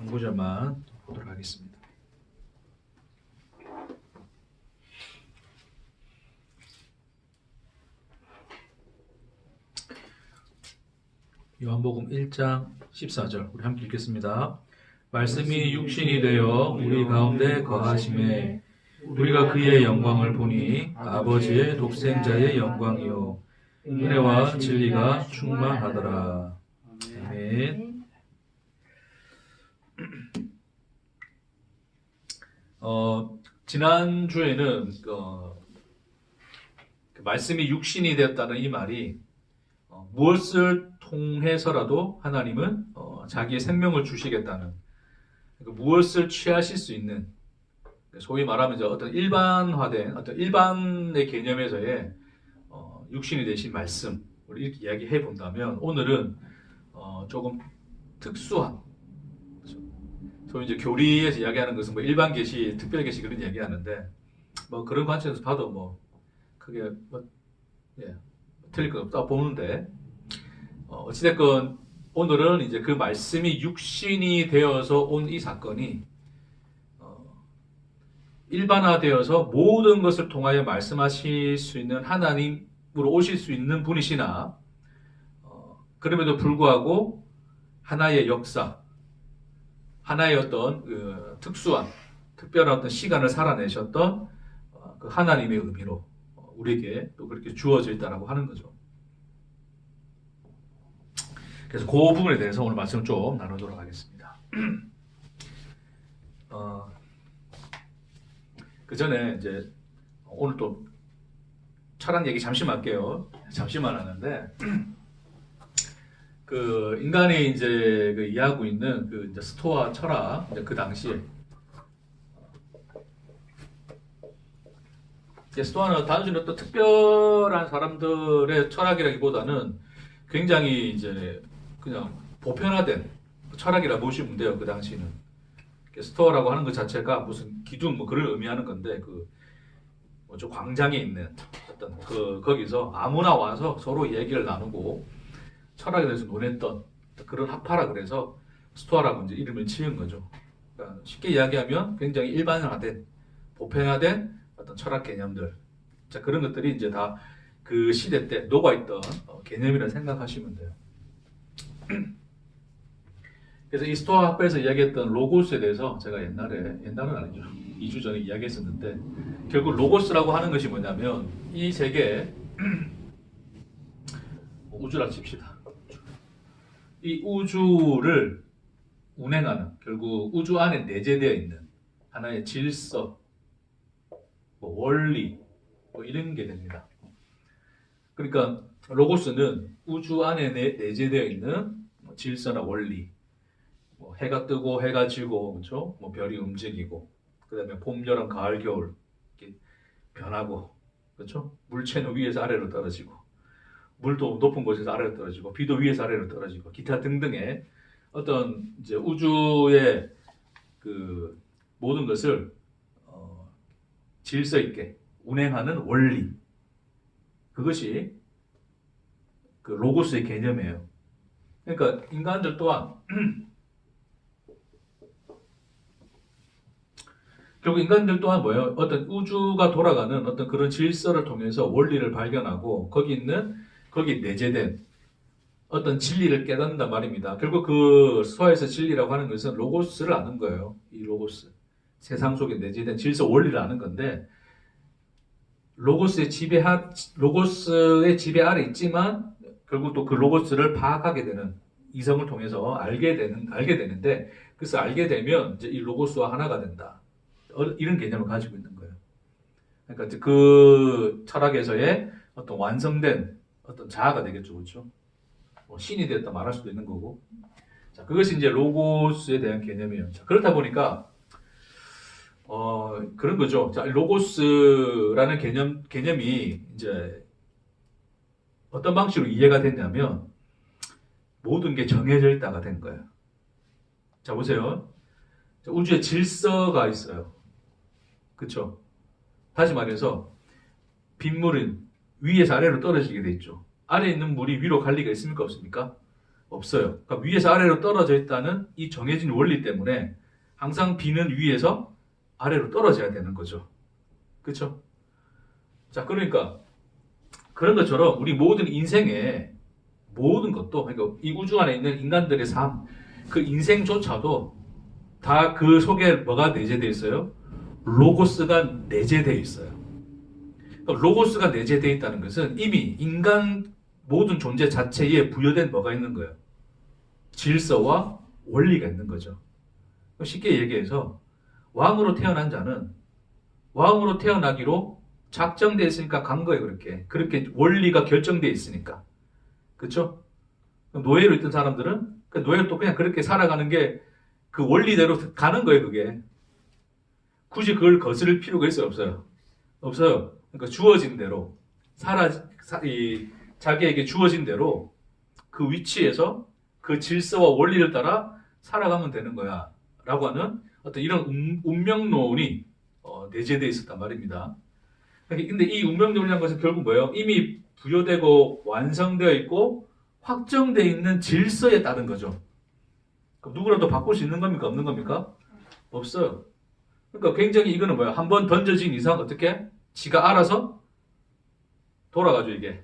한 구절만 보도록 하겠습니다. 요한복음 1장 14절 우리 함께 읽겠습니다. 말씀이 육신이 되어 우리 가운데 거하심에 우리가 그의 영광을 보니 아버지의 독생자의 영광이요 은혜와 진리가 충만하더라. 아멘. 지난주에는 말씀이 육신이 되었다는 이 말이 무엇을 통해서라도 하나님은 자기의 생명을 주시겠다는, 무엇을 취하실 수 있는, 소위 말하면 어떤 일반화된 어떤 일반의 개념에서의 육신이 되신 말씀을 이렇게 이야기해 본다면, 오늘은 조금 특수한, 소위 이제 교리에서 이야기하는 것은 뭐 일반 계시, 특별 계시 그런 이야기하는데, 뭐 그런 관점에서 봐도 뭐 크게 틀릴 것 없다 보는데, 어찌됐건 오늘은 이제 그 말씀이 육신이 되어서 온 이 사건이 일반화되어서 모든 것을 통하여 말씀하실 수 있는 하나님으로 오실 수 있는 분이시나, 그럼에도 불구하고 하나의 역사, 하나의 어떤 특수한, 특별한 어떤 시간을 살아내셨던 그 하나님의 의미로 우리에게 또 그렇게 주어져 있다라고 하는 거죠. 그래서 그 부분에 대해서 오늘 말씀을 좀 나누도록 하겠습니다. 그 전에 이제 오늘 또 철학 얘기 잠시만 할게요. 잠시만 하는데, 그 인간이 이제 그 이해하고 있는 그 이제 스토아 철학, 이제 그 당시에 스토아는 단순히 어떤 특별한 사람들의 철학이라기보다는 굉장히 이제 그냥 보편화된 철학이라 보시면 돼요. 그 당시는 스토아라고 하는 것 자체가 무슨 기둥 뭐 그걸 의미하는 건데, 그 뭐죠, 광장에 있는 어떤 거기서 아무나 와서 서로 얘기를 나누고 철학에 대해서 논했던 그런 학파라 그래서 스토아라고 이제 이름을 지은 거죠. 그러니까 쉽게 이야기하면 굉장히 일반화된, 보편화된 어떤 철학 개념들, 자, 그런 것들이 이제 다 그 시대 때 녹아있던 개념이라 생각하시면 돼요. 그래서 이 스토아 학파에서 이야기했던 로고스에 대해서 제가 옛날은 아니죠, 2주 전에 이야기했었는데, 결국 로고스라고 하는 것이 뭐냐면 이 세계, 우주라 칩시다. 이 우주를 운행하는, 결국 우주 안에 내재되어 있는 하나의 질서, 뭐 원리, 뭐 이런 게 됩니다. 그러니까 로고스는 우주 안에 내재되어 있는 질서나 원리, 뭐 해가 뜨고 해가 지고, 그렇죠? 뭐 별이 움직이고, 그다음에 봄, 여름, 가을, 겨울 이렇게 변하고, 그렇죠? 물체는 위에서 아래로 떨어지고, 물도 높은 곳에서 아래로 떨어지고, 비도 위에서 아래로 떨어지고, 기타 등등의 어떤 이제 우주의 그 모든 것을 질서 있게 운행하는 원리, 그것이 그 로고스의 개념이에요. 그러니까 인간들 또한 결국 인간들 또한 뭐예요? 어떤 우주가 돌아가는 어떤 그런 질서를 통해서 원리를 발견하고 거기 내재된 어떤 진리를 깨닫는단 말입니다. 결국 그 스토아에서 진리라고 하는 것은 로고스를 아는 거예요. 이 로고스, 세상 속에 내재된 질서 원리를 아는 건데, 로고스의 지배 아래 있지만 결국 또 그 로고스를 파악하게 되는, 이성을 통해서 알게 되는데, 그래서 알게 되면 이제 이 로고스와 하나가 된다, 이런 개념을 가지고 있는 거예요. 그러니까 그 철학에서의 어떤 완성된 어떤 자아가 되겠죠, 그렇죠? 뭐 신이 되었다 말할 수도 있는 거고. 자, 그것이 이제 로고스에 대한 개념이에요. 자, 그렇다 보니까 그런 거죠. 자, 로고스라는 개념이 이제 어떤 방식으로 이해가 됐냐면, 모든 게 정해져 있다가 된 거예요. 자, 보세요. 자, 우주에 질서가 있어요. 그렇죠? 다시 말해서 빗물은 위에서 아래로 떨어지게 돼 있죠. 아래에 있는 물이 위로 갈 리가 있습니까? 없습니까? 없어요. 그러니까 위에서 아래로 떨어져 있다는 이 정해진 원리 때문에 항상 B는 위에서 아래로 떨어져야 되는 거죠. 그렇죠? 자, 그러니까 그런 것처럼 우리 모든 인생의 모든 것도, 그러니까 이 우주 안에 있는 인간들의 삶, 그 인생조차도 다 그 속에 뭐가 내재되어 있어요? 로고스가 내재되어 있어요. 그러니까 로고스가 내재되어 있다는 것은 이미 인간 모든 존재 자체에 부여된 뭐가 있는 거예요? 질서와 원리가 있는 거죠. 쉽게 얘기해서 왕으로 태어난 자는 왕으로 태어나기로 작정되어 있으니까 간 거예요. 그렇게 원리가 결정되어 있으니까. 그렇죠? 노예로 있던 사람들은 그 노예도 그냥 그렇게 살아가는 게 그 원리대로 가는 거예요. 그게 굳이 그걸 거스를 필요가 있어요? 없어요? 없어요. 그러니까 주어진 대로 자기에게 주어진 대로 그 위치에서 그 질서와 원리를 따라 살아가면 되는 거야 라고 하는 어떤 이런 운명론이 내재되어 있었단 말입니다. 근데 이 운명론이라는 것은 결국 뭐예요? 이미 부여되고 완성되어 있고 확정되어 있는 질서에 따른 거죠. 그럼 누구라도 바꿀 수 있는 겁니까? 없는 겁니까? 없어요. 그러니까 굉장히 이거는 뭐야? 한번 던져진 이상 어떻게? 지가 알아서 돌아가죠, 이게.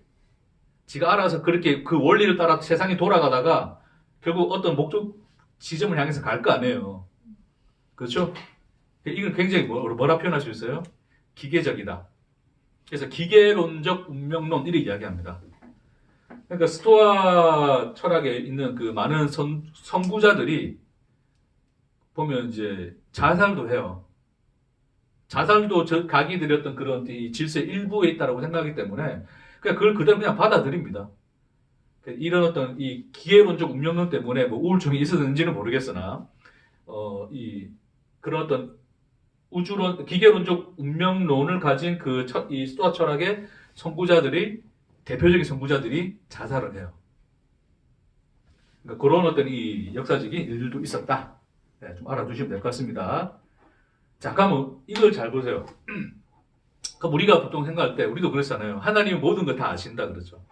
지가 알아서 그렇게 그 원리를 따라 세상이 돌아가다가 결국 어떤 목적 지점을 향해서 갈 거 아니에요. 그렇죠? 이건 굉장히 뭐라 표현할 수 있어요? 기계적이다. 그래서 기계론적 운명론 이렇게 이야기합니다. 그러니까 스토아 철학에 있는 그 많은 선구자들이 보면 이제 자살도 해요. 자살도 각이 들였던 그런 이 질서의 일부에 있다고 생각하기 때문에 그걸 그대로 그냥 받아들입니다. 이런 어떤 이 기계론적 운명론 때문에 뭐 우울증이 있었는지는 모르겠으나 그런 어떤 기계론적 운명론을 가진 이 스토아 철학의 대표적인 선구자들이 자살을 해요. 그러니까 그런 어떤 이 역사적인 일들도 있었다. 네, 좀 알아두시면 될 것 같습니다. 자, 그러면 이걸 잘 보세요. 그럼 우리가 보통 생각할 때 우리도 그렇잖아요. 하나님은 모든 걸 다 아신다 그러죠.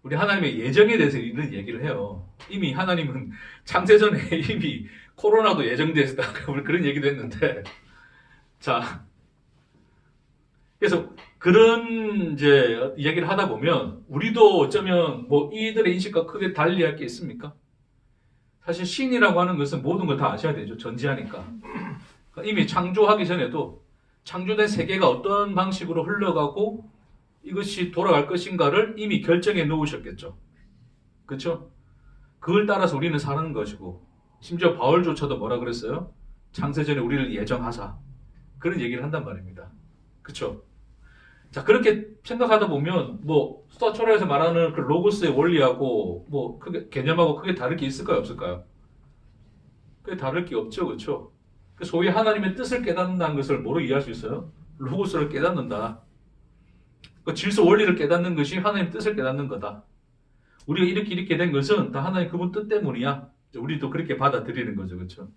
우리 하나님의 예정에 대해서 이런 얘기를 해요. 이미 하나님은 창세전에 이미 코로나도 예정되어 있다. 그런 얘기도 했는데, 자, 그래서 그런 이제 이야기를 하다 보면 우리도 어쩌면 뭐 이들의 인식과 크게 달리할 게 있습니까? 사실 신이라고 하는 것은 모든 걸 다 아셔야 되죠. 전지하니까. 이미 창조하기 전에도 창조된 세계가 어떤 방식으로 흘러가고 이것이 돌아갈 것인가를 이미 결정해 놓으셨겠죠. 그렇죠? 그걸 따라서 우리는 사는 것이고, 심지어 바울조차도 뭐라 그랬어요? 창세전에 우리를 예정하사. 그런 얘기를 한단 말입니다. 그렇죠? 자, 그렇게 생각하다 보면 뭐 스토아 철학에서 말하는 그 로고스의 원리하고 뭐 크게 개념하고 크게 다를 게 있을까요? 없을까요? 크게 다를 게 없죠. 그렇죠? 소위 하나님의 뜻을 깨닫는다는 것을 뭐로 이해할 수 있어요? 로고스를 깨닫는다. 그 질서 원리를 깨닫는 것이 하나님의 뜻을 깨닫는 거다. 우리가 이렇게 된 것은 다 하나님 그분 뜻 때문이야. 우리도 그렇게 받아들이는 거죠. 그렇죠?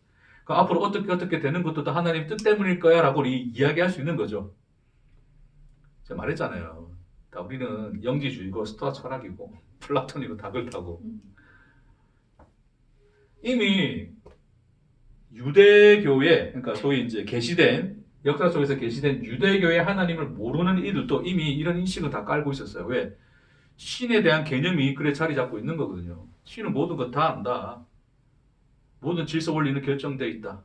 그러니까 앞으로 어떻게 되는 것도 다 하나님 뜻 때문일 거야 라고 이야기할 수 있는 거죠. 제가 말했잖아요. 다 우리는 영지주의고 스토아 철학이고 플라톤이고 다 그렇다고. 이미 유대교의, 그러니까 소위 이제 계시된 역사 속에서 계시된 유대교의 하나님을 모르는 이들도 이미 이런 인식을 다 깔고 있었어요. 왜? 신에 대한 개념이 그래 자리 잡고 있는 거거든요. 신은 모든 것 다 안다. 모든 질서 원리는 결정되어 있다.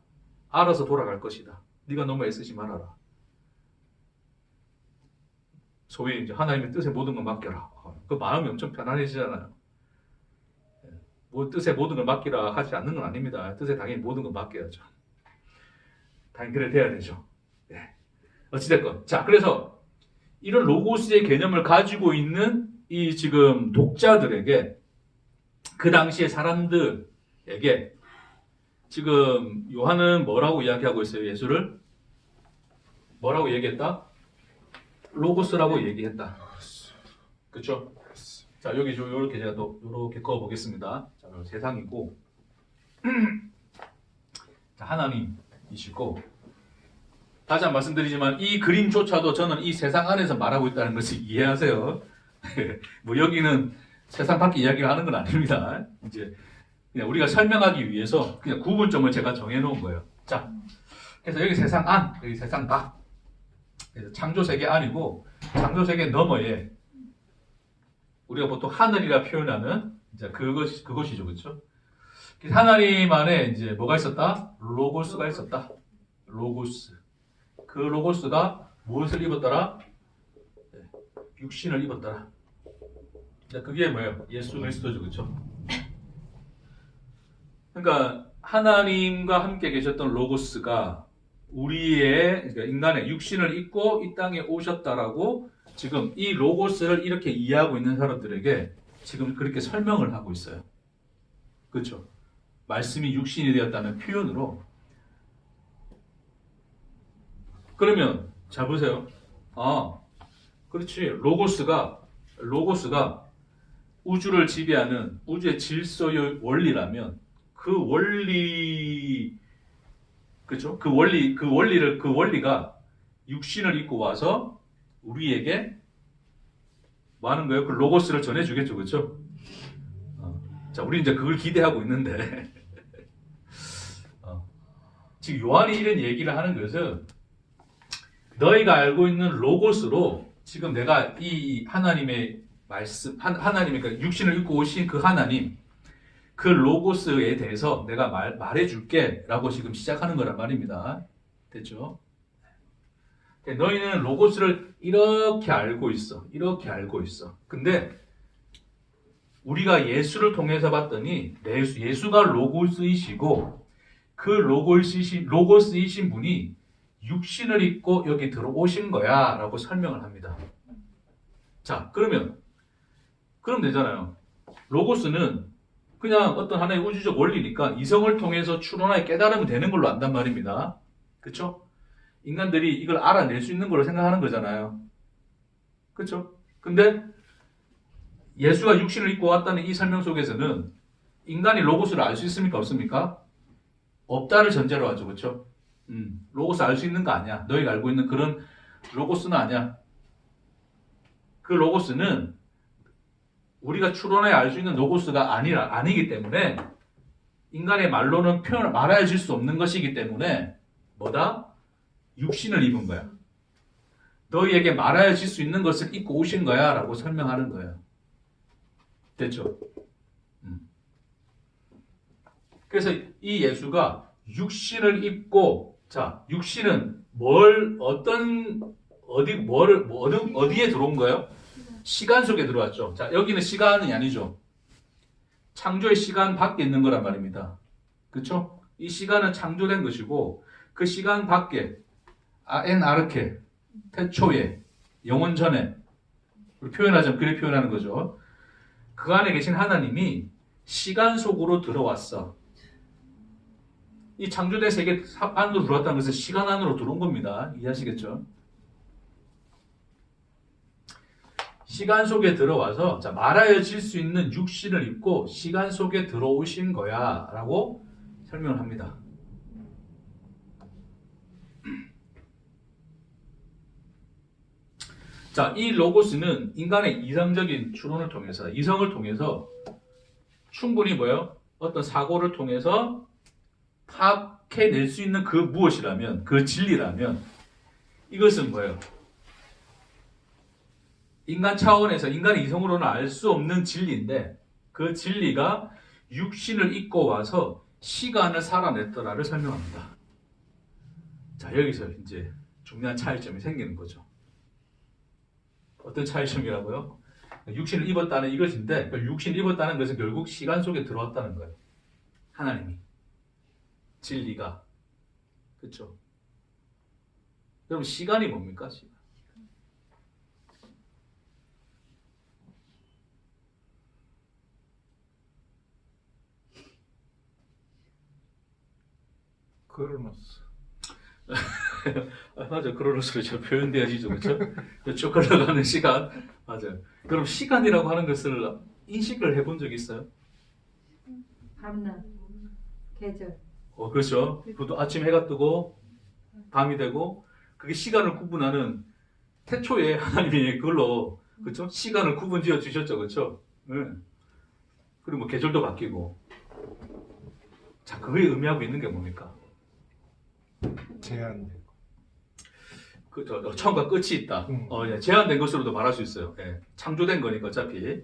알아서 돌아갈 것이다. 네가 너무 애쓰지 말아라. 소위 이제 하나님의 뜻에 모든 걸 맡겨라. 그 마음이 엄청 편안해지잖아요. 뭐 뜻에 모든 걸 맡기라 하지 않는 건 아닙니다. 뜻에 당연히 모든 걸 맡겨야죠. 당연히 그래 돼야 되죠. 네. 어찌됐건. 자, 그래서 이런 로고스의 개념을 가지고 있는 이 지금 독자들에게, 그 당시의 사람들에게 지금 요한은 뭐라고 이야기하고 있어요? 예수를 뭐라고 얘기했다? 로고스라고 얘기했다. 그렇죠? 자, 여기 이렇게 제가 또 이렇게 그어 보겠습니다. 자, 세상이고, 자, 하나님이시고, 다시 한번 말씀드리지만 이 그림조차도 저는 이 세상 안에서 말하고 있다는 것을 이해하세요. 뭐 여기는 세상 밖의 이야기를 하는 건 아닙니다. 이제 그냥 우리가 설명하기 위해서 그냥 구분점을 제가 정해놓은 거예요. 자, 그래서 여기 세상 안, 여기 세상 밖. 그래서 창조 세계 안이고 창조 세계 너머에 우리가 보통 하늘이라 표현하는 이제 그것이죠, 그렇죠? 하나님 안에 이제 뭐가 있었다? 로고스가 있었다. 로고스. 그 로고스가 무엇을 입었더라? 육신을 입었더라. 그게 뭐예요? 예수 그리스도죠, 그렇죠? 그러니까 하나님과 함께 계셨던 로고스가 우리의 그러니까 인간의 육신을 입고 이 땅에 오셨다라고 지금 이 로고스를 이렇게 이해하고 있는 사람들에게 지금 그렇게 설명을 하고 있어요. 그렇죠? 말씀이 육신이 되었다는 표현으로. 그러면 잘 보세요. 아, 그렇지. 로고스가 우주를 지배하는 우주의 질서의 원리라면 그 원리, 그렇죠? 그 원리가 육신을 입고 와서 우리에게 뭐 하는 거예요? 그 로고스를 전해주겠죠, 그렇죠? 자, 우리 이제 그걸 기대하고 있는데 지금 요한이 이런 얘기를 하는 것은 너희가 알고 있는 로고스로 지금 내가 이 하나님의 말씀, 하나님의 그러니까 육신을 입고 오신 그 하나님, 그 로고스에 대해서 내가 말해줄게 라고 지금 시작하는 거란 말입니다. 됐죠? 너희는 로고스를 이렇게 알고 있어. 이렇게 알고 있어. 근데 우리가 예수를 통해서 봤더니 예수가 로고스이시고 그 로고스이신 분이 육신을 입고 여기 들어오신 거야 라고 설명을 합니다. 자, 그럼 되잖아요. 로고스는 그냥 어떤 하나의 우주적 원리니까 이성을 통해서 추론하여 깨달으면 되는 걸로 안단 말입니다. 그렇죠? 인간들이 이걸 알아낼 수 있는 걸로 생각하는 거잖아요. 그렇죠? 근데 예수가 육신을 입고 왔다는 이 설명 속에서는 인간이 로고스를 알 수 있습니까? 없습니까? 없다를 전제로 하죠. 그렇죠? 로고스 알 수 있는 거 아니야. 너희가 알고 있는 그런 로고스는 아니야. 그 로고스는 우리가 추론해 알 수 있는 로고스가 아니기 때문에 인간의 말로는 말해질 수 없는 것이기 때문에 뭐다? 육신을 입은 거야. 너희에게 말해질 수 있는 것을 입고 오신 거야 라고 설명하는 거예요. 됐죠? 그래서 이 예수가 육신을 입고, 자, 육신은 어디에 들어온 거예요? 시간 속에 들어왔죠. 자, 여기는 시간이 아니죠. 창조의 시간 밖에 있는 거란 말입니다. 그렇죠? 이 시간은 창조된 것이고 그 시간 밖에 엔 아르케, 태초에, 영원 전에 표현하자면 그렇게 표현하는 거죠. 그 안에 계신 하나님이 시간 속으로 들어왔어. 이 창조된 세계 안으로 들어왔다는 것은 시간 안으로 들어온 겁니다. 이해하시겠죠? 시간 속에 들어와서 자, 말하여질 수 있는 육신을 입고 시간 속에 들어오신 거야 라고 설명을 합니다. 자, 이 로고스는 인간의 이성적인 추론을 통해서 이성을 통해서 충분히 뭐예요? 어떤 사고를 통해서 파악해낼 수 있는 그 무엇이라면 그 진리라면 이것은 뭐예요? 인간 차원에서 인간의 이성으로는 알 수 없는 진리인데 그 진리가 육신을 입고 와서 시간을 살아냈더라를 설명합니다. 자, 여기서 이제 중요한 차이점이 생기는 거죠. 어떤 차이점이라고요? 육신을 입었다는 이것인데 육신을 입었다는 것은 결국 시간 속에 들어왔다는 거예요. 하나님이. 진리가. 그렇죠? 여러분 시간이 뭡니까? 시간. 크로노스. 맞아, 크로노스로 저 표현되어지죠, 그렇죠? 쭉 흘러가는 시간, 맞아요. 그럼 시간이라고 하는 것을 인식을 해본 적 있어요? 밤낮, 계절. 그렇죠. 또 아침 해가 뜨고 밤이 되고 그게 시간을 구분하는 태초에 하나님이 그걸로 그렇죠? 시간을 구분지어 주셨죠, 그렇죠? 그리고 뭐 계절도 바뀌고. 자, 그거에 의미하고 있는 게 뭡니까? 제한되고. 처음과 끝이 있다. 예, 제한된 것으로도 말할 수 있어요. 예, 창조된 거니까 어차피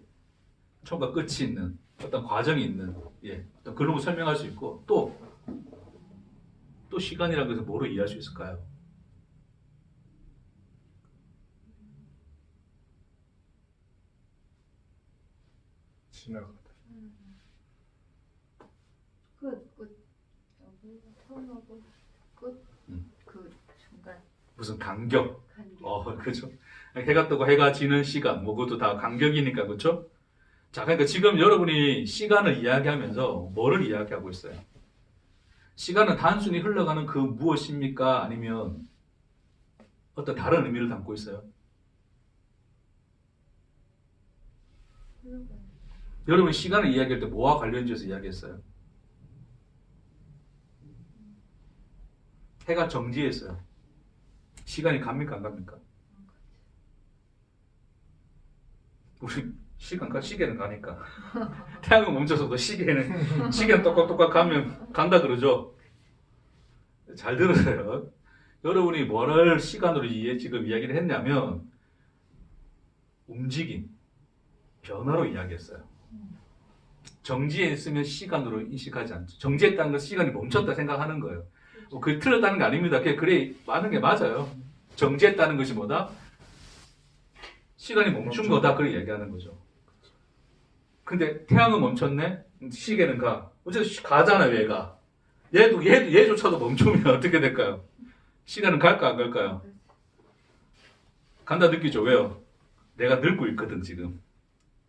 처음과 끝이 있는 어떤 과정이 있는 어떤 그런 거 설명할 수 있고 또 시간이라는 것을 뭐로 이해할 수 있을까요? 지나가다. 끝. 처음하고 끝. 그 중간 무슨 간격. 간격. 그죠. 해가 뜨고 해가 지는 시간, 뭐 그것도 다 간격이니까, 그렇죠? 자, 그러니까 지금 여러분이 시간을 이야기하면서 뭐를 이야기하고 있어요? 시간은 단순히 흘러가는 그 무엇입니까? 아니면 어떤 다른 의미를 담고 있어요? 여러분이 시간을 이야기할 때 뭐와 관련지어서 이야기했어요? 해가 정지했어요. 시간이 갑니까? 안 갑니까? 우리 시계는 가니까. 태양은 멈춰서도 시계는 똑똑똑 가면 간다 그러죠. 잘 들으세요. 여러분이 뭐를 시간으로 지금 이야기를 했냐면 움직임, 변화로 이야기했어요. 정지에 있으면 시간으로 인식하지 않죠. 정지했다는 건 시간이 멈췄다 생각하는 거예요. 그게 틀렸다는 게 아닙니다. 그래 많은 게 맞아요. 정지했다는 것이 뭐다? 시간이 멈춘 거다. 그렇게 얘기하는 거죠. 근데 태양은 멈췄네? 시계는 가. 어쨌든 가잖아요, 얘가. 얘조차도 멈추면 어떻게 될까요? 시간은 갈까, 안 갈까요? 간다 느끼죠? 왜요? 내가 늙고 있거든, 지금.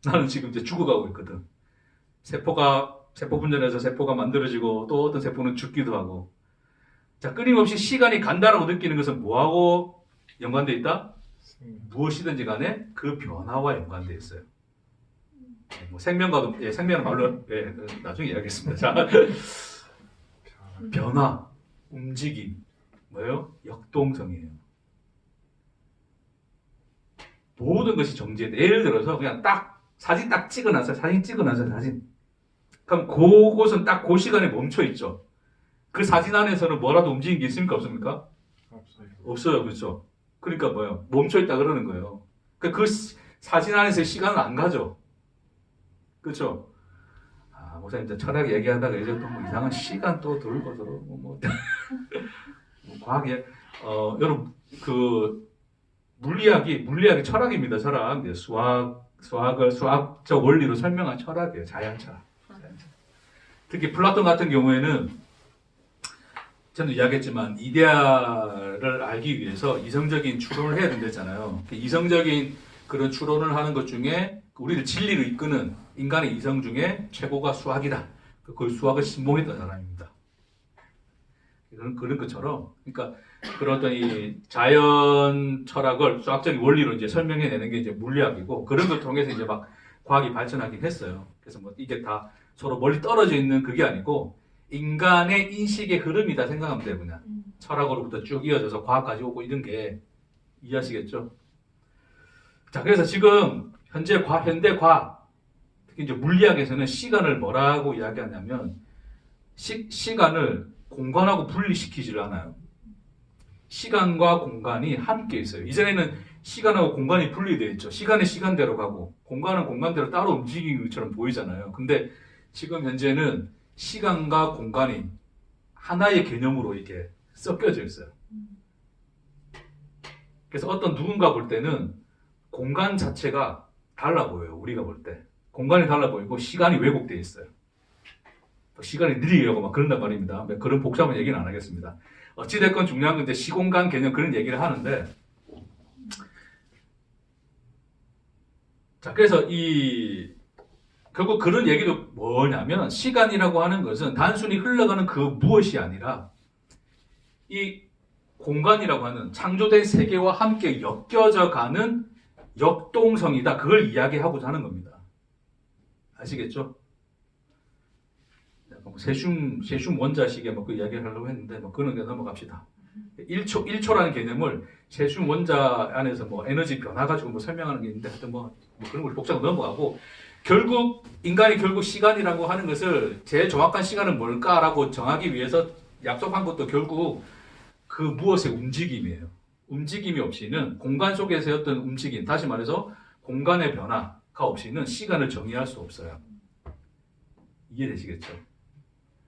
나는 지금 이제 죽어가고 있거든. 세포 분열해서 세포가 만들어지고 또 어떤 세포는 죽기도 하고. 자, 끊임없이 시간이 간다라고 느끼는 것은 뭐하고 연관되어 있다? 무엇이든지 간에 그 변화와 연관되어 있어요. 뭐 생명과도, 생명은 말로, 나중에 이야기하겠습니다. 자, 변화, 움직임, 뭐예요? 역동성이에요. 모든 것이 정지해. 예를 들어서 그냥 사진 찍어놨어요. 사진. 그럼 그곳은 딱 그 시간에 멈춰 있죠. 그 사진 안에서는 뭐라도 움직이는 게 있습니까? 없습니까? 없어요. 그렇죠? 그러니까 뭐예요? 멈춰 있다 그러는 거예요. 그 사진 안에서 시간은 안 가죠. 그렇죠? 목사님 이제 철학 얘기하다가 이제 또 뭐 이상한 시간 또 돌고 뭐 과학에 여러분 그 물리학이 철학입니다. 철학. 수학을 수학적 원리로 설명한 철학이에요. 자연철학. 특히 플라톤 같은 경우에는 저도 이야기했지만 이데아를 알기 위해서 이성적인 추론을 해야 된다잖아요. 이성적인 그런 추론을 하는 것 중에 우리를 진리로 이끄는 인간의 이성 중에 최고가 수학이다. 그 수학을 신봉했던 사람입니다. 그런 것처럼, 그러니까 그런 어떤 이 자연 철학을 수학적인 원리로 이제 설명해내는 게 이제 물리학이고 그런 걸 통해서 이제 막 과학이 발전하긴 했어요. 그래서 뭐 이게 다 서로 멀리 떨어져 있는 그게 아니고 인간의 인식의 흐름이다 생각하면 돼요, 그냥. 철학으로부터 쭉 이어져서 과학까지 오고 이런 게 이해하시겠죠? 자, 그래서 지금 현대 과학, 특히 이제 물리학에서는 시간을 뭐라고 이야기하냐면 시간을 공간하고 분리시키지를 않아요. 시간과 공간이 함께 있어요. 이전에는 시간하고 공간이 분리되어 있죠. 시간은 시간대로 가고 공간은 공간대로 따로 움직이는 것처럼 보이잖아요. 근데 지금 현재는 시간과 공간이 하나의 개념으로 이렇게 섞여져 있어요. 그래서 어떤 누군가 볼 때는 공간 자체가 달라 보여요. 우리가 볼 때. 공간이 달라 보이고 시간이 왜곡되어 있어요. 시간이 느리려고 막 그런단 말입니다. 그런 복잡한 얘기는 안 하겠습니다. 어찌됐건 중요한 건 이제 시공간 개념 그런 얘기를 하는데 자, 그래서 결국 그런 얘기도 뭐냐면 시간이라고 하는 것은 단순히 흘러가는 그 무엇이 아니라 이 공간이라고 하는 창조된 세계와 함께 엮여져 가는 역동성이다. 그걸 이야기하고자 하는 겁니다. 아시겠죠? 세슘 원자식에 그 이야기를 하려고 했는데 그런 데 넘어갑시다. 1초라는 개념을 세슘 원자 안에서 에너지 변화 가지고 설명하는 게 있는데 하여튼 그런 걸 복잡하게 넘어가고 결국 인간이 결국 시간이라고 하는 것을 제일 정확한 시간은 뭘까라고 정하기 위해서 약속한 것도 결국 그 무엇의 움직임이에요. 움직임이 없이는 공간 속에서의 어떤 움직임, 다시 말해서 공간의 변화가 없이는 시간을 정의할 수 없어요. 이해되시겠죠?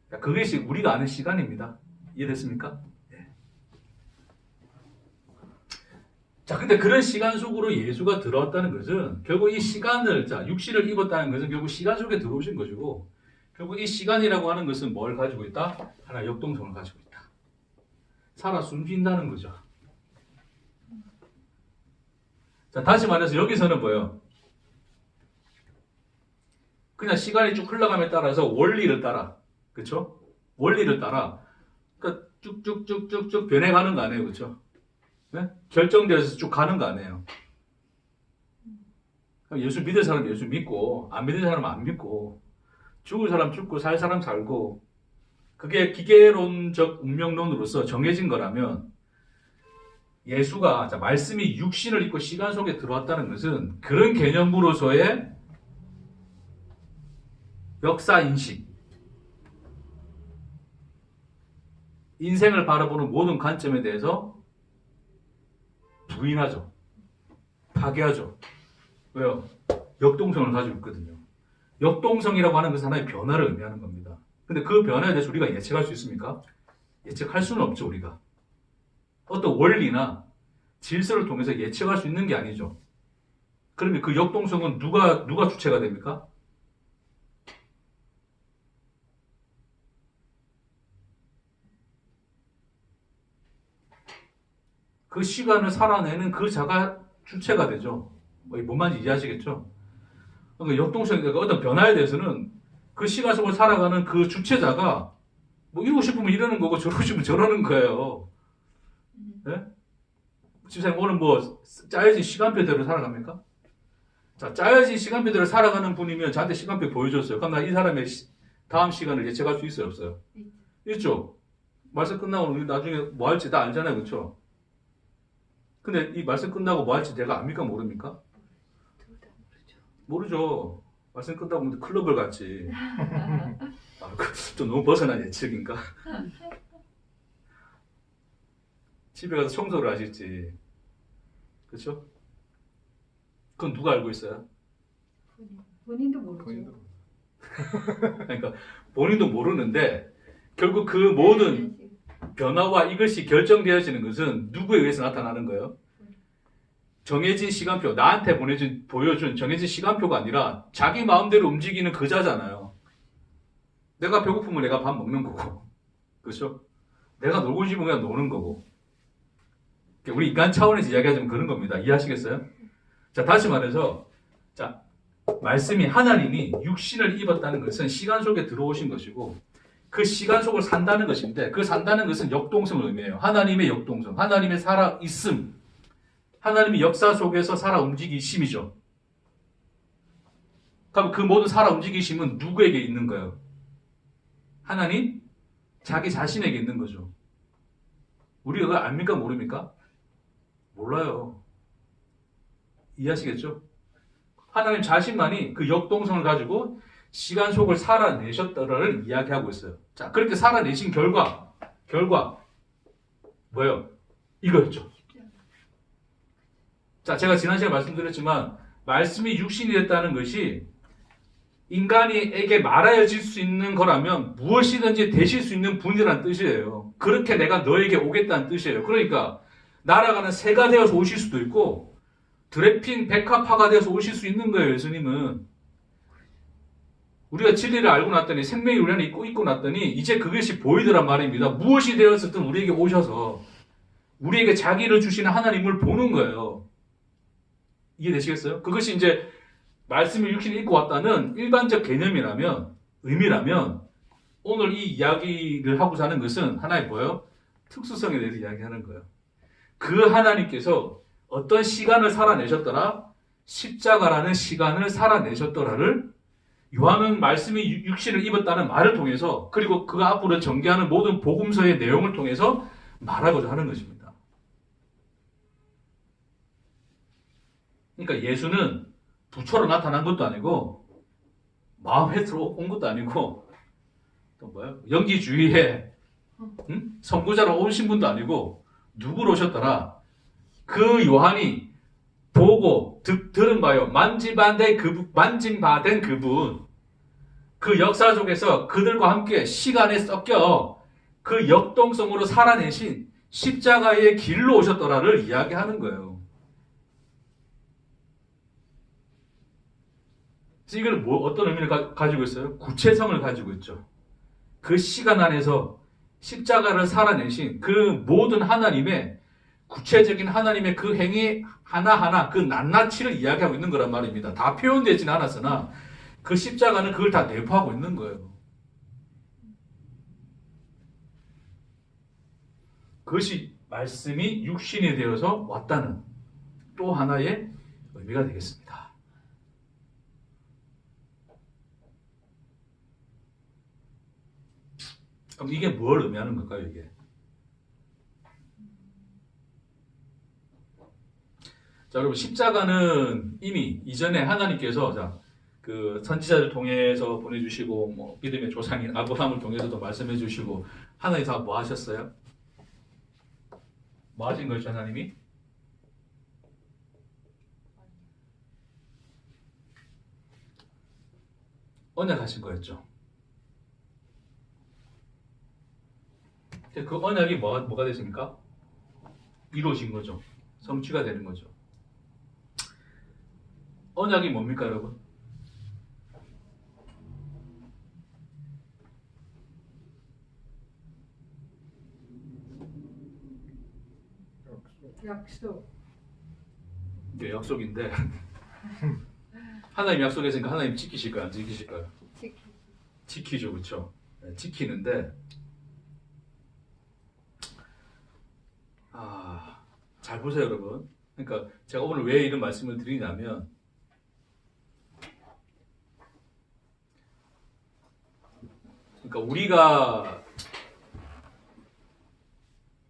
그것이 우리가 아는 시간입니다. 이해됐습니까? 네. 자, 근데 그런 시간 속으로 예수가 들어왔다는 것은 결국 이 시간을, 자, 육신을 입었다는 것은 결국 시간 속에 들어오신 것이고, 결국 이 시간이라고 하는 것은 뭘 가지고 있다? 하나 역동성을 가지고 있다. 살아 숨쉰다는 거죠. 자, 다시 말해서 여기서는 뭐예요? 그냥 시간이 쭉 흘러감에 따라서 원리를 따라, 그렇죠? 원리를 따라, 그러니까 쭉쭉쭉쭉쭉 변해가는 거 아니에요, 그렇죠? 네? 결정되어서 쭉 가는 거 아니에요. 예수 믿을 사람 예수 믿고, 안 믿을 사람 안 믿고, 죽을 사람 죽고, 살 사람 살고, 그게 기계론적 운명론으로서 정해진 거라면, 예수가, 자, 말씀이 육신을 입고 시간 속에 들어왔다는 것은 그런 개념으로서의 역사 인식, 인생을 바라보는 모든 관점에 대해서 부인하죠. 파괴하죠. 왜요? 역동성을 가지고 있거든요. 역동성이라고 하는 것은 하나의 변화를 의미하는 겁니다. 근데 그 변화에 대해서 우리가 예측할 수 있습니까? 예측할 수는 없죠, 우리가. 어떤 원리나 질서를 통해서 예측할 수 있는 게 아니죠. 그러면 그 역동성은 누가 주체가 됩니까? 그 시간을 살아내는 그 자가 주체가 되죠. 뭔 말인지 이해하시겠죠? 그러니까 역동성, 어떤 변화에 대해서는 그 시간 속을 살아가는 그 주체자가 뭐 이러고 싶으면 이러는 거고 저러고 싶으면 저러는 거예요. 네? 집사님 오늘 뭐 짜여진 시간표대로 살아갑니까? 자, 짜여진 시간표대로 살아가는 분이면 저한테 시간표 보여줬어요. 그럼 나 이 사람의 다음 시간을 예측할 수 있어요, 없어요? 있죠? 말씀 끝나고 우리 나중에 뭐 할지 다 알잖아요, 그렇죠? 근데 이 말씀 끝나고 뭐 할지 내가 압니까, 모릅니까? 모르죠. 말씀 끝나고 클럽을 갔지. 좀 너무 벗어난 예측인가? 집에 가서 청소를 하실지. 그렇죠? 그건 누가 알고 있어요? 본인도 모르죠. 본인도 그러니까 본인도 모르는데 결국 그 모든 변화와 이것이 결정되어지는 것은 누구에 의해서 나타나는 거예요? 정해진 시간표, 나한테 보여준 정해진 시간표가 아니라 자기 마음대로 움직이는 그자잖아요. 내가 배고프면 내가 밥 먹는 거고, 그렇죠? 내가 놀고 싶으면 그냥 노는 거고. 우리 인간 차원에서 이야기하자면 그런 겁니다. 이해하시겠어요? 자, 다시 말해서, 자, 말씀이 하나님이 육신을 입었다는 것은 시간 속에 들어오신 것이고, 그 시간 속을 산다는 것인데, 그 산다는 것은 역동성을 의미해요. 하나님의 역동성, 하나님의 살아있음, 하나님이 역사 속에서 살아 움직이심이죠. 그럼 그 모든 살아 움직이심은 누구에게 있는 거예요? 하나님? 자기 자신에게 있는 거죠. 우리가 그걸 압니까? 모릅니까? 몰라요. 이해하시겠죠? 하나님 자신만이 그 역동성을 가지고 시간 속을 살아내셨다를 이야기하고 있어요. 자, 그렇게 살아내신 결과 뭐예요? 이거였죠. 자, 제가 지난 시간에 말씀드렸지만 말씀이 육신이 됐다는 것이 인간에게 말하여질 수 있는 거라면 무엇이든지 되실 수 있는 분이라는 뜻이에요. 그렇게 내가 너에게 오겠다는 뜻이에요. 그러니까 날아가는 새가 되어서 오실 수도 있고 드래핀 백합화가 되어서 오실 수 있는 거예요. 예수님은. 우리가 진리를 알고 났더니 생명이 우리 안에 있고 났더니 이제 그것이 보이더란 말입니다. 무엇이 되었든 우리에게 오셔서 우리에게 자기를 주시는 하나님을 보는 거예요. 이해되시겠어요? 그것이 이제 말씀이 육신을 입고 왔다는 일반적 개념이라면, 의미라면 오늘 이 이야기를 하고자 하는 것은 하나의 뭐예요? 특수성에 대해서 이야기하는 거예요. 그 하나님께서 어떤 시간을 살아내셨더라? 십자가라는 시간을 살아내셨더라를 요한은 말씀이 육신을 입었다는 말을 통해서 그리고 그 앞으로 전개하는 모든 복음서의 내용을 통해서 말하고자 하는 것입니다. 그러니까 예수는 부처로 나타난 것도 아니고 마음에 들어온 것도 아니고 또 뭐야? 영지주의에 선구자로 오신 분도 아니고 누구로 오셨더라? 그 요한이 보고 들은 바요. 만짐받은 그분. 그 역사 속에서 그들과 함께 시간에 섞여 그 역동성으로 살아내신 십자가의 길로 오셨더라를 이야기하는 거예요. 이걸 어떤 의미를 가지고 있어요? 구체성을 가지고 있죠. 그 시간 안에서 십자가를 살아내신 그 모든 하나님의 구체적인 하나님의 그 행위 하나하나 그 낱낱이를 이야기하고 있는 거란 말입니다. 다 표현되지는 않았으나 그 십자가는 그걸 다 내포하고 있는 거예요. 그것이 말씀이 육신이 되어서 왔다는 또 하나의 의미가 되겠습니다. 그럼 이게 뭘 의미하는 걸까요, 이게? 자, 여러분, 십자가는 이미 이전에 하나님께서 그 선지자를 통해서 보내주시고, 뭐, 믿음의 조상인 아브라함을 통해서도 말씀해 주시고, 하나님 다 뭐 하셨어요? 뭐 하신 거죠, 하나님이? 언약하신 거였죠. 그 언약이 뭐가 됐습니까? 이루어진 거죠. 성취가 되는 거죠. 언약이 뭡니까, 여러분? 약속. 네, 약속인데 하나님 약속했으니까 하나님 지키실까요? 안 지키실까요? 지키죠, 그렇죠? 네, 지키는데 잘 보세요, 여러분. 그러니까 제가 오늘 왜 이런 말씀을 드리냐면 그러니까 우리가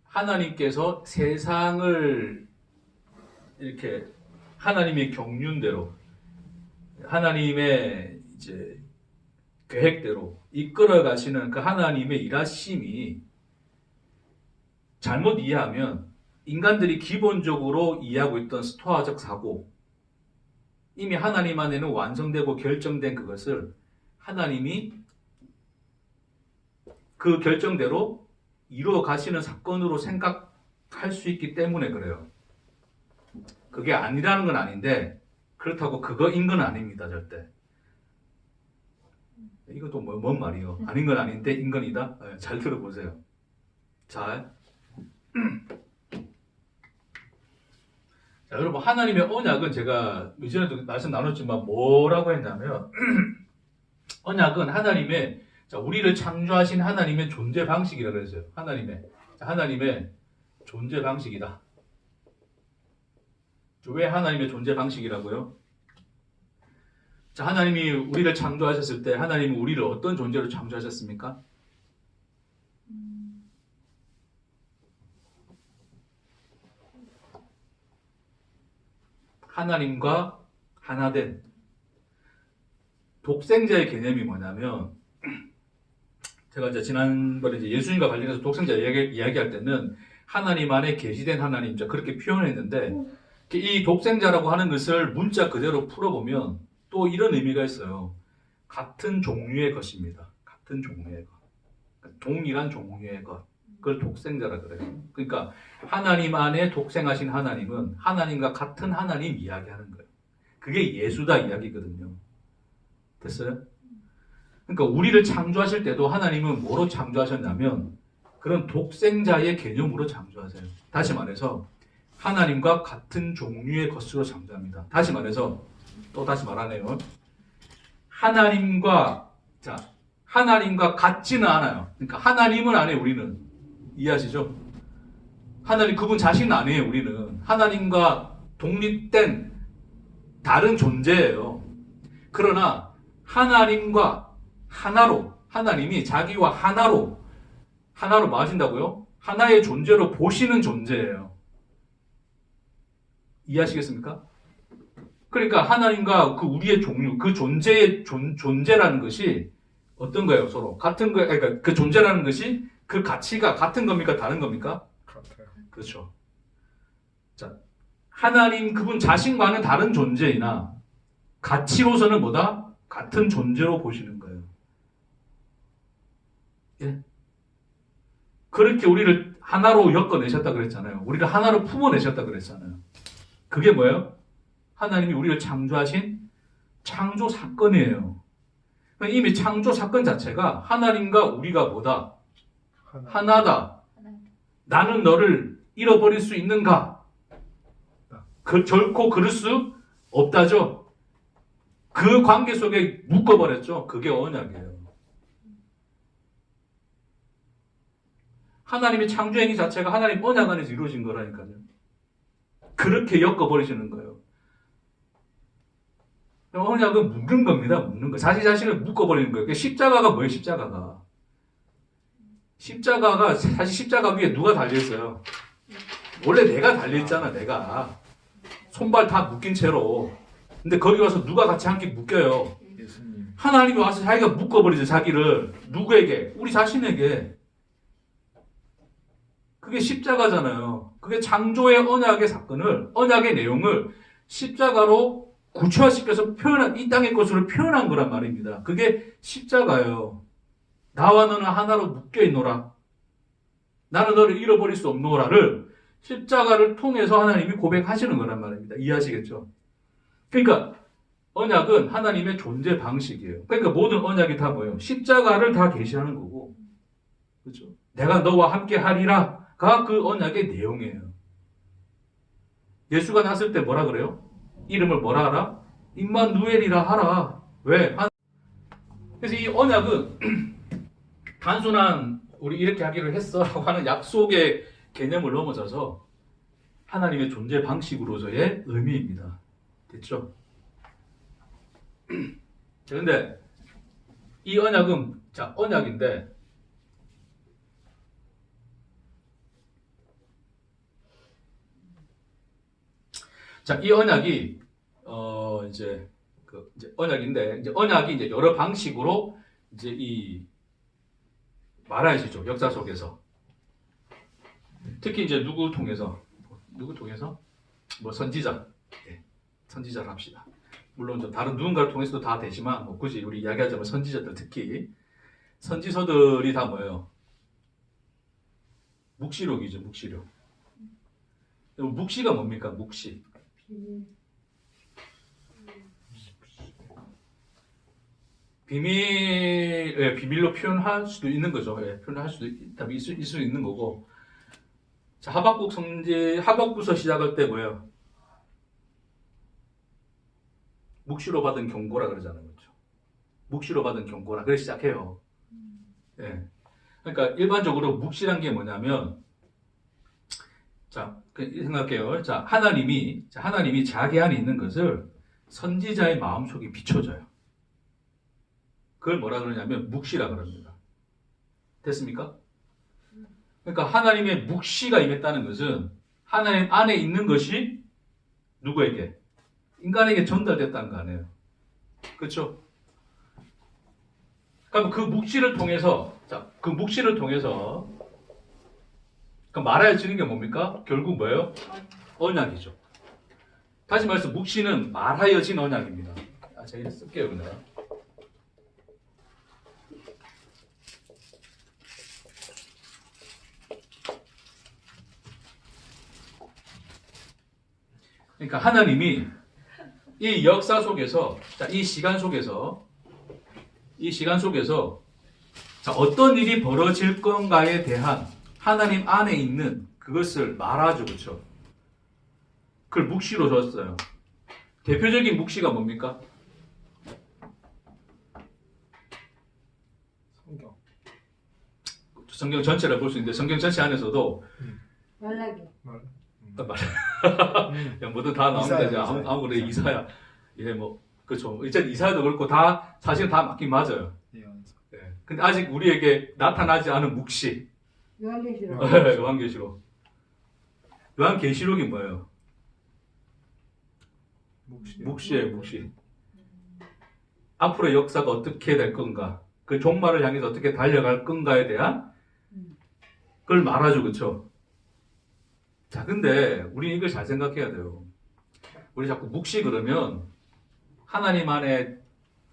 하나님께서 세상을 이렇게 하나님의 경륜대로 하나님의 이제 계획대로 이끌어 가시는 그 하나님의 일하심이 잘못 이해하면 인간들이 기본적으로 이해하고 있던 스토아적 사고, 이미 하나님 안에는 완성되고 결정된 그것을 하나님이 그 결정대로 이루어 가시는 사건으로 생각할 수 있기 때문에 그래요. 그게 아니라는 건 아닌데 그렇다고 그거인 건 아닙니다, 절대. 이것도 뭔 말이요? 아닌 건 아닌데 인 건이다? 네, 잘 들어보세요. 자, 여러분, 하나님의 언약은 제가 이전에도 말씀 나눴지만 뭐라고 했냐면 언약은 하나님의 우리를 창조하신 하나님의 존재 방식이라고 했어요. 하나님의 존재 방식이다. 왜 하나님의 존재 방식이라고요? 자, 하나님이 우리를 창조하셨을 때 하나님은 우리를 어떤 존재로 창조하셨습니까? 하나님과 하나된 독생자의 개념이 뭐냐면 제가 이제 지난번에 이제 예수님과 관련해서 독생자 이야기할 때는 하나님 안에 계시된 하나님 그렇게 표현했는데 이 독생자라고 하는 것을 문자 그대로 풀어보면 또 이런 의미가 있어요. 같은 종류의 것입니다. 같은 종류의 것. 동일한 종류의 것. 그걸 독생자라 그래요. 그러니까 하나님 안에 독생하신 하나님은 하나님과 같은 하나님 이야기하는 거예요. 그게 예수다 이야기거든요. 됐어요? 그러니까 우리를 창조하실 때도 하나님은 뭐로 창조하셨냐면 그런 독생자의 개념으로 창조하세요. 다시 말해서 하나님과 같은 종류의 것으로 창조합니다. 다시 말해서 또 다시 말하네요. 하나님과 같지는 않아요. 그러니까 하나님은 아니에요, 우리는. 이해하시죠? 하나님 그분 자신 아니에요, 우리는. 하나님과 독립된 다른 존재예요. 그러나 하나님과 하나로, 하나님이 자기와 하나로 뭐 하신다고요? 하나의 존재로 보시는 존재예요. 이해하시겠습니까? 그러니까 하나님과 그 우리의 종류, 그 존재의 존재라는 것이 어떤 거예요? 서로 같은 거, 그러니까 그 존재라는 것이 그 가치가 같은 겁니까? 다른 겁니까? 같아요. 그렇죠. 자, 하나님 그분 자신과는 다른 존재이나 가치로서는 뭐다? 같은 존재로 보시는 거예요. 예. 그렇게 우리를 하나로 엮어내셨다 그랬잖아요. 우리를 하나로 품어내셨다 그랬잖아요. 그게 뭐예요? 하나님이 우리를 창조하신 창조 사건이에요. 그러니까 이미 창조 사건 자체가 하나님과 우리가 뭐다? 하나다. 나는 너를 잃어버릴 수 있는가? 결코 그럴 수 없다죠. 그 관계 속에 묶어버렸죠. 그게 언약이에요. 하나님의 창조 행위 자체가 하나님 언약 안에서 이루어진 거라니까요. 그렇게 엮어버리시는 거예요. 언약은 묶는 겁니다. 묶는 거. 자신을 묶어버리는 거예요. 십자가가 뭐예요? 십자가가. 십자가가 사실 십자가 위에 누가 달려있어요? 원래 내가 달려있잖아. 내가. 손발 다 묶인 채로. 근데 거기 와서 누가 같이 함께 묶여요? 예수님. 하나님이 와서 자기가 묶어버리죠. 자기를. 누구에게? 우리 자신에게. 그게 십자가잖아요. 그게 창조의 언약의 사건을, 언약의 내용을 십자가로 구체화시켜서 표현한, 이 땅의 것으로 표현한 거란 말입니다. 그게 십자가예요. 나와 너는 하나로 묶여있노라. 나는 너를 잃어버릴 수 없노라를 십자가를 통해서 하나님이 고백하시는 거란 말입니다. 이해하시겠죠? 그러니까 언약은 하나님의 존재 방식이에요. 그러니까 모든 언약이 다 뭐예요? 십자가를 다 계시하는 거고. 그렇죠? 내가 너와 함께 하리라가 그 언약의 내용이에요. 예수가 났을 때 뭐라 그래요? 이름을 뭐라 하라? 임마누엘이라 하라. 왜? 그래서 이 언약은 단순한 우리 이렇게 하기로 했어 라고 하는 약속의 개념을 넘어서서 하나님의 존재 방식으로서의 의미입니다. 됐죠? 그런데 이 언약은 자 언약인데 자 이 언약이 이제 언약인데 이제 언약이 이제 여러 방식으로 이제 이 말해지죠. 역사 속에서. 특히 이제 누구 통해서? 뭐 선지자. 네, 선지자를 합시다. 물론 좀 다른 누군가를 통해서도 다 되지만 뭐 굳이 우리 이야기하자면 선지자들 특히 선지서들이 다 뭐예요? 묵시록이죠. 묵시록. 묵시가 뭡니까? 묵시. 비밀로 표현할 수도 있는 거죠. 예, 표현할 수도 있을 수 있는 거고. 자, 하박국서 시작할 때 뭐예요? 묵시로 받은 경고라 그러잖아요. 그렇죠? 묵시로 받은 경고라. 그래 시작해요. 예. 그러니까 일반적으로 묵시란 게 뭐냐면, 자, 생각해요. 자, 하나님이 자기 안에 있는 것을 선지자의 마음속에 비춰줘요. 그걸 뭐라 그러냐면 묵시라 그럽니다. 됐습니까? 그러니까 하나님의 묵시가 임했다는 것은 하나님 안에 있는 것이 누구에게? 인간에게 전달됐다는 거 아니에요. 그렇죠? 그럼 그 묵시를 통해서 말해지는 게 뭡니까? 결국 뭐예요? 언약이죠. 다시 말해서 묵시는 말하여진 언약입니다. 제가 쓸게요, 그냥. 그러니까 하나님이 이 역사 속에서, 이 시간 속에서 자, 어떤 일이 벌어질 건가에 대한 하나님 안에 있는 그것을 말하죠, 그렇죠? 그걸 묵시로 줬어요. 대표적인 묵시가 뭡니까? 성경 전체를 볼 수 있는데 성경 전체 안에서도 연락이. 야, 뭐든 다 나오는데 이제 아무래도 이사야. 예, 뭐 그렇죠. 이제 이사야도 그렇고 다 사실은 다 맞긴 맞아요. 예. 근데 아직 우리에게 나타나지 않은 묵시. 요한계시록. 요한계시록. 요한계시록이 뭐예요? 묵시예요, 묵시. 앞으로 역사가 어떻게 될 건가, 그 종말을 향해서 어떻게 달려갈 건가에 대한 그걸 말하죠, 그렇죠? 자, 근데 우리 이걸 잘 생각해야 돼요. 우리 자꾸 묵시 그러면 하나님 안에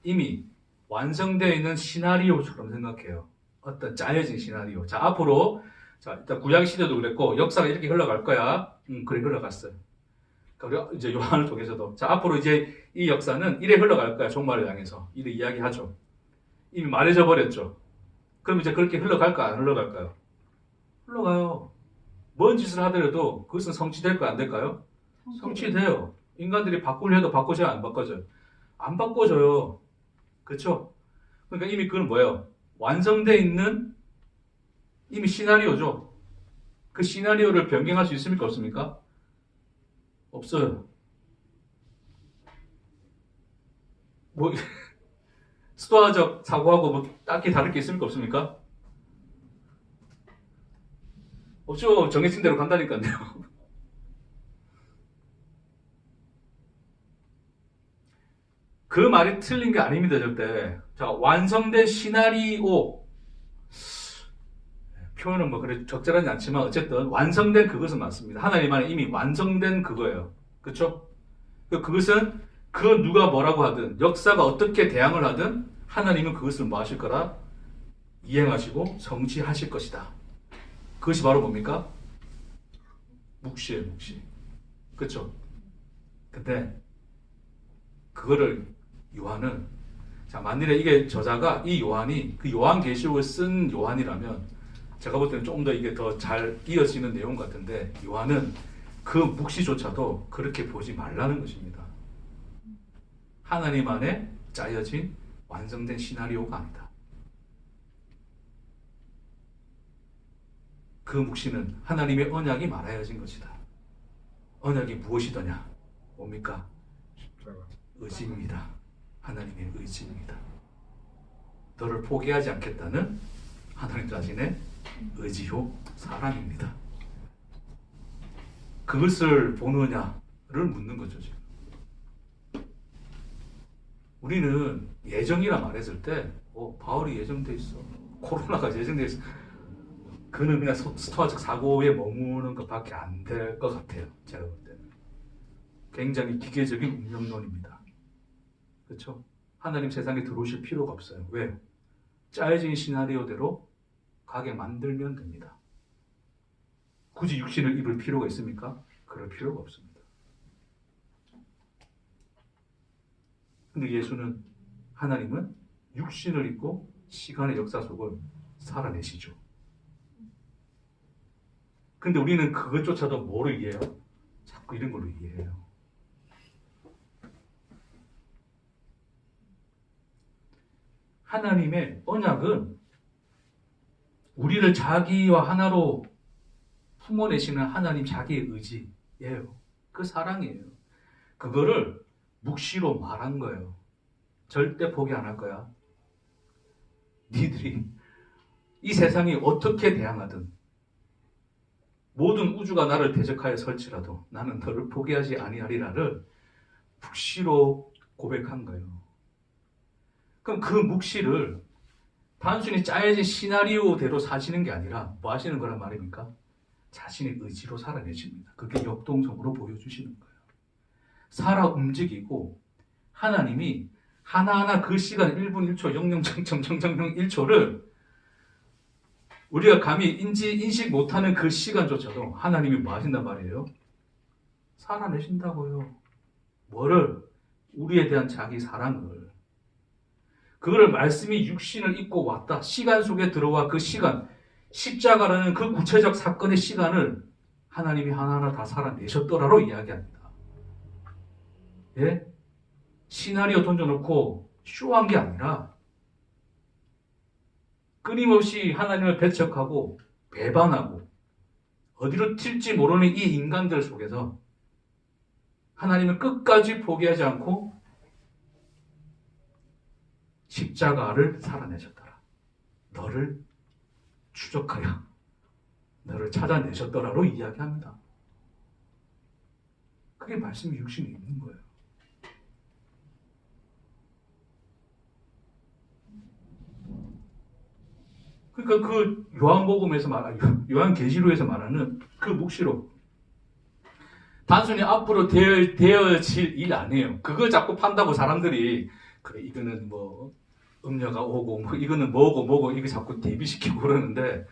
이미 완성되어 있는 시나리오처럼 생각해요. 어떤 짜여진 시나리오. 자, 앞으로, 자, 일단 구약시대도 그랬고, 역사가 이렇게 흘러갈 거야. 그래, 흘러갔어요. 그러니까 우리 이제 요한을 통해서도. 자, 앞으로 이제 이 역사는 이래 흘러갈 거야. 종말을 향해서. 이래 이야기하죠. 이미 말해져 버렸죠. 그럼 이제 그렇게 흘러갈까, 안 흘러갈까요? 흘러가요. 뭔 짓을 하더라도 그것은 성취될까, 안 될까요? 성취돼요. 인간들이 바꾸려 해도 바꿔져요, 안 바꿔져요? 안 바꿔져요. 그렇죠? 그러니까 이미 그건 뭐예요? 완성되어 있는 이미 시나리오죠. 그 시나리오를 변경할 수 있습니까? 없습니까? 없어요. 뭐 스토아적 사고하고 뭐 딱히 다를 게 있습니까? 없습니까? 없죠. 정해진 대로 간다니까요. 그 말이 틀린 게 아닙니다, 절대. 자, 완성된 시나리오. 표현은 뭐 그래 적절하지 않지만 어쨌든 완성된 그것은 맞습니다. 하나님 안에 이미 완성된 그거예요. 그렇죠? 그것은 그 누가 뭐라고 하든 역사가 어떻게 대항을 하든 하나님은 그것을 뭐 하실 거라? 이행하시고 성취하실 것이다. 그것이 바로 뭡니까? 묵시예요, 묵시. 그렇죠? 근데 그거를 요한은, 자, 만일에 이게 저자가 이 요한이 그 요한계시록을 쓴 요한이라면 제가 볼 때는 조금 더 이게 더 잘 이어지는 내용 같은데, 요한은 그 묵시조차도 그렇게 보지 말라는 것입니다. 하나님 안에 짜여진 완성된 시나리오가 아니다. 그 묵시는 하나님의 언약이 말하여진 것이다. 언약이 무엇이더냐? 뭡니까? 의지입니다. 하나님의 의지입니다. 너를 포기하지 않겠다는 하나님 자신의 의지요 사랑입니다. 그것을 보느냐를 묻는 거죠, 지금. 우리는 예정이라 말했을 때, 바울이 예정돼 있어. 코로나가 예정돼 있어. 그는 그냥 스토아적 사고에 머무는 것밖에 안 될 것 같아요. 제가 볼 때는. 굉장히 기계적인 운명론입니다. 그렇죠? 하나님 세상에 들어오실 필요가 없어요. 왜? 짜여진 시나리오대로 가게 만들면 됩니다. 굳이 육신을 입을 필요가 있습니까? 그럴 필요가 없습니다. 근데 예수는, 하나님은 육신을 입고 시간의 역사 속을 살아내시죠. 근데 우리는 그것조차도 뭐로 이해해요? 자꾸 이런 걸로 이해해요. 하나님의 언약은 우리를 자기와 하나로 품어내시는 하나님 자기의 의지예요. 그 사랑이에요. 그거를 묵시로 말한 거예요. 절대 포기 안 할 거야. 니들이 이 세상이 어떻게 대항하든, 모든 우주가 나를 대적하여 설치라도 나는 너를 포기하지 아니하리라를 묵시로 고백한 거예요. 그럼 그 묵시를 단순히 짜여진 시나리오대로 사시는 게 아니라 뭐 하시는 거란 말입니까? 자신의 의지로 살아내십니다. 그게 역동성으로 보여주시는 거예요. 살아 움직이고, 하나님이 하나하나 그 시간 1분 1초 000000 1초를 우리가 감히 인식 못하는 그 시간조차도 하나님이 뭐 하신단 말이에요? 살아내신다고요. 뭐를? 우리에 대한 자기 사랑을. 그거를 말씀이 육신을 입고 왔다. 시간 속에 들어와 그 시간, 십자가라는 그 구체적 사건의 시간을 하나님이 하나하나 다 살아내셨더라로 이야기합니다. 예? 시나리오 던져놓고 쇼한 게 아니라 끊임없이 하나님을 배척하고 배반하고 어디로 튈지 모르는 이 인간들 속에서 하나님을 끝까지 포기하지 않고 십자가를 살아내셨더라. 너를 추적하여 너를 찾아내셨더라로 이야기합니다. 그게 말씀이 육신이 있는 거예요. 그러니까 그 요한복음에서 요한계시록에서 말하는 그 묵시록, 단순히 앞으로 되어질 일 아니에요. 그걸 자꾸 판다고 사람들이 그래 이거는 뭐 음녀가 오고 뭐 이거는 뭐고 이거 자꾸 대비시키고 그러는데,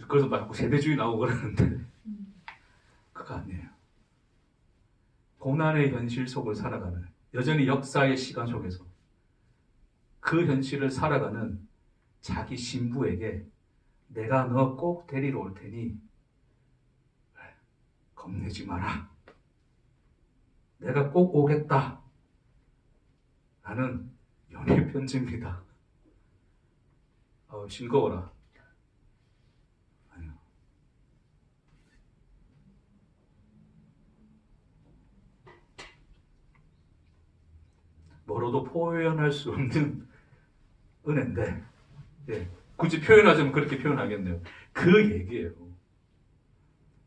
그래서 막 세대주의 나오고 그러는데 그거 아니에요. 고난의 현실 속을 살아가는, 여전히 역사의 시간 속에서 그 현실을 살아가는 자기 신부에게 내가 너 꼭 데리러 올 테니 겁내지 마라. 내가 꼭 오겠다. 라는 연애 편지입니다. 싱거워라. 아니요. 뭐로도 표현할 수 없는 은혜인데, 예, 굳이 표현하자면 그렇게 표현하겠네요. 그 얘기예요.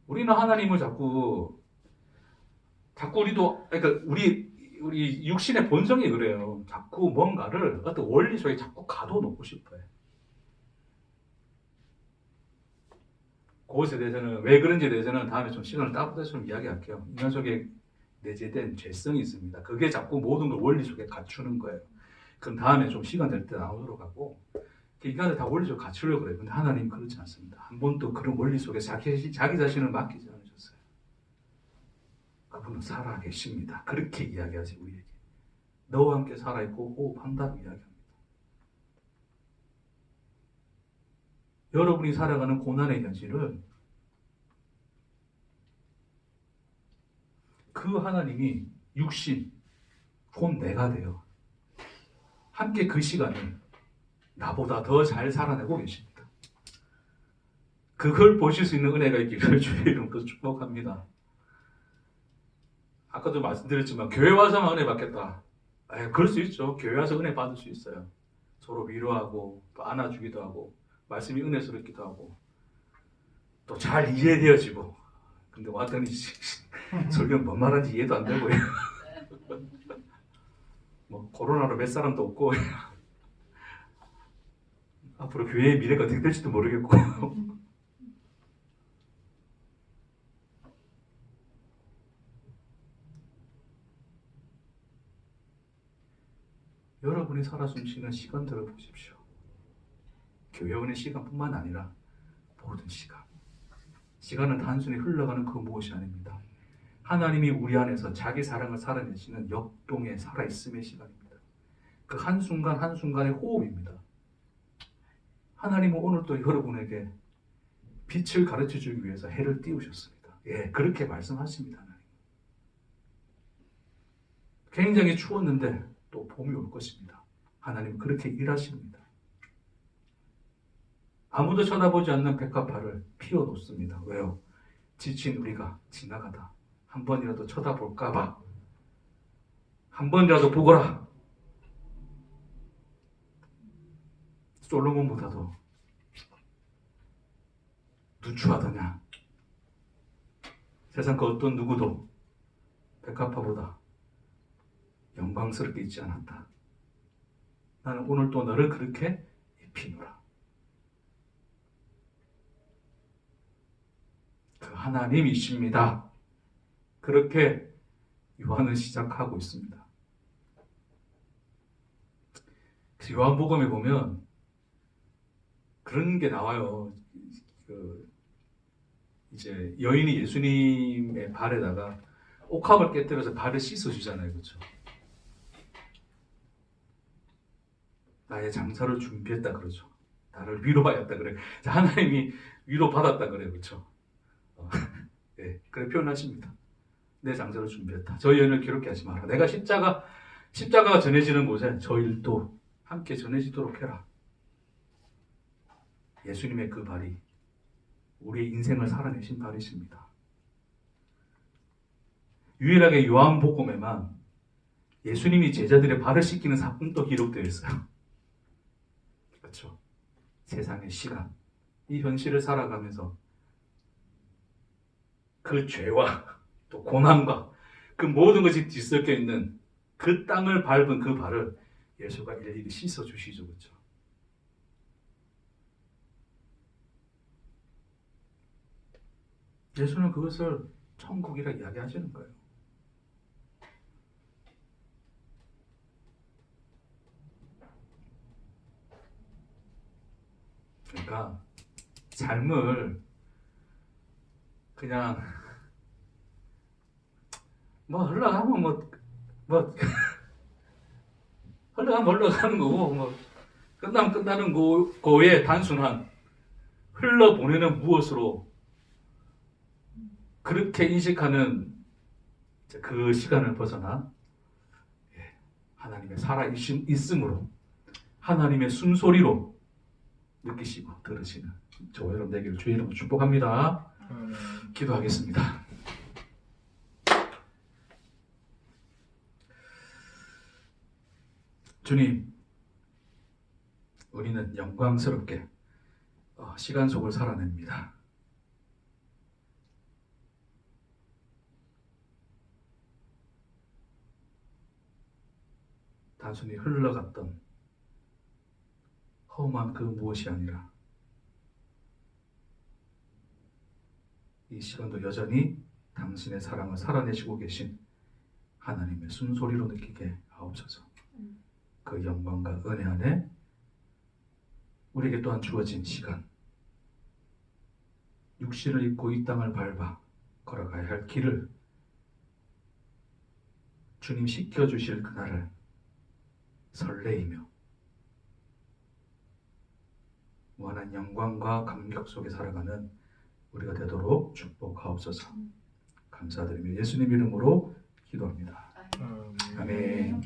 우리는 하나님을 자꾸 우리도, 그러니까 우리 육신의 본성이 그래요. 자꾸 뭔가를 어떤 원리 속에 자꾸 가둬놓고 싶어요. 그것에 대해서는, 왜 그런지에 대해서는 다음에 좀 시간을 따로 좀 이야기할게요. 인간 속에 내재된 죄성이 있습니다. 그게 자꾸 모든 걸 원리 속에 갖추는 거예요. 그럼 다음에 좀 시간 될 때 나오도록 하고, 인간을 다 원리 속에 갖추려고 그래요. 근데 하나님 그렇지 않습니다. 한 번도 그런 원리 속에 자기 자신을 맡기지 않으셨어요. 그분은 살아 계십니다. 그렇게 이야기하지, 우리에게. 너와 함께 살아있고 호흡한다고 이야기합니다. 여러분이 살아가는 고난의 현실을 그 하나님이 육신, 곧 내가 돼요. 함께 그 시간을 나보다 더 잘 살아내고 계십니다. 그걸 보실 수 있는 은혜가 있기를 주의 이름으로 축복합니다. 아까도 말씀드렸지만 교회 와서만 은혜 받겠다. 그럴 수 있죠. 교회 와서 은혜 받을 수 있어요. 서로 위로하고 또 안아주기도 하고 말씀이 은혜스럽기도 하고 또 잘 이해되어지고. 근데 왔더니 설교는 뭔 말하는지 이해도 안 되고요. 뭐 코로나로 몇 사람도 없고 앞으로 교회의 미래가 어떻게 될지도 모르겠고. 여러분이 살아 숨쉬는 시간들을 보십시오. 교회 오는 시간뿐만 아니라 모든 시간. 시간은 단순히 흘러가는 그 무엇이 아닙니다. 하나님이 우리 안에서 자기 사랑을 살아내시는 역동의 살아있음의 시간입니다. 그 한순간 한순간의 호흡입니다. 하나님은 오늘도 여러분에게 빛을 가르쳐주기 위해서 해를 띄우셨습니다. 예, 그렇게 말씀하십니다. 하나님. 굉장히 추웠는데 또 봄이 올 것입니다. 하나님은 그렇게 일하십니다. 아무도 쳐다보지 않는 백합화를 피워놓습니다. 왜요? 지친 우리가 지나가다 한 번이라도 쳐다볼까봐, 한 번이라도 보거라. 솔로몬보다도 누추하더냐? 세상 그 어떤 누구도 백합화보다 영광스럽게 있지 않았다. 나는 오늘 또 너를 그렇게 입히노라. 그 하나님이십니다. 그렇게 요한은 시작하고 있습니다. 그래서 요한복음에 보면 그런 게 나와요. 이제 여인이 예수님의 발에다가 옥합을 깨뜨려서 발을 씻어주잖아요. 그렇죠? 나의 장사를 준비했다 그러죠. 나를 위로받았다 그래. 하나님이 위로받았다 그래요. 그렇죠? 네, 그렇게 표현하십니다. 내 장사를 준비했다. 저희 연을 기록케 하지 마라. 내가 십자가가 전해지는 곳에 저 일도 함께 전해지도록 해라. 예수님의 그 발이 우리의 인생을 살아내신 발이십니다. 유일하게 요한복음에만 예수님이 제자들의 발을 씻기는 사건도 기록되어 있어요. 그렇죠? 세상의 시간, 이 현실을 살아가면서 그 죄와 또 고난과 그 모든 것이 뒤섞여 있는 그 땅을 밟은 그 발을 예수가 일일이 씻어주시죠. 그렇죠? 예수는 그것을 천국이라 이야기하시는 거예요. 그러니까 삶을 그냥 뭐 흘러가면 뭐 흘러가는 거고 뭐 끝나면 끝나는 거에 단순한 흘러보내는 무엇으로 그렇게 인식하는 그 시간을 벗어나 하나님의 살아있음으로 하나님의 숨소리로 느끼시고 들으시는 저와 여러분 되기를 주의 이름으로 축복합니다. 기도하겠습니다. 주님, 우리는 영광스럽게 시간 속을 살아냅니다. 단순히 흘러갔던 험한 그 무엇이 아니라 이 시간도 여전히 당신의 사랑을 살아내시고 계신 하나님의 숨소리로 느끼게 하옵소서. 그 영광과 은혜 안에 우리에게 또한 주어진 시간, 육신을 입고 이 땅을 밟아 걸어가야 할 길을 주님 시켜주실 그날을 설레이며 무한한 영광과 감격 속에 살아가는 우리가 되도록 축복하옵소서. 감사드리며 예수님 이름으로 기도합니다. 아멘.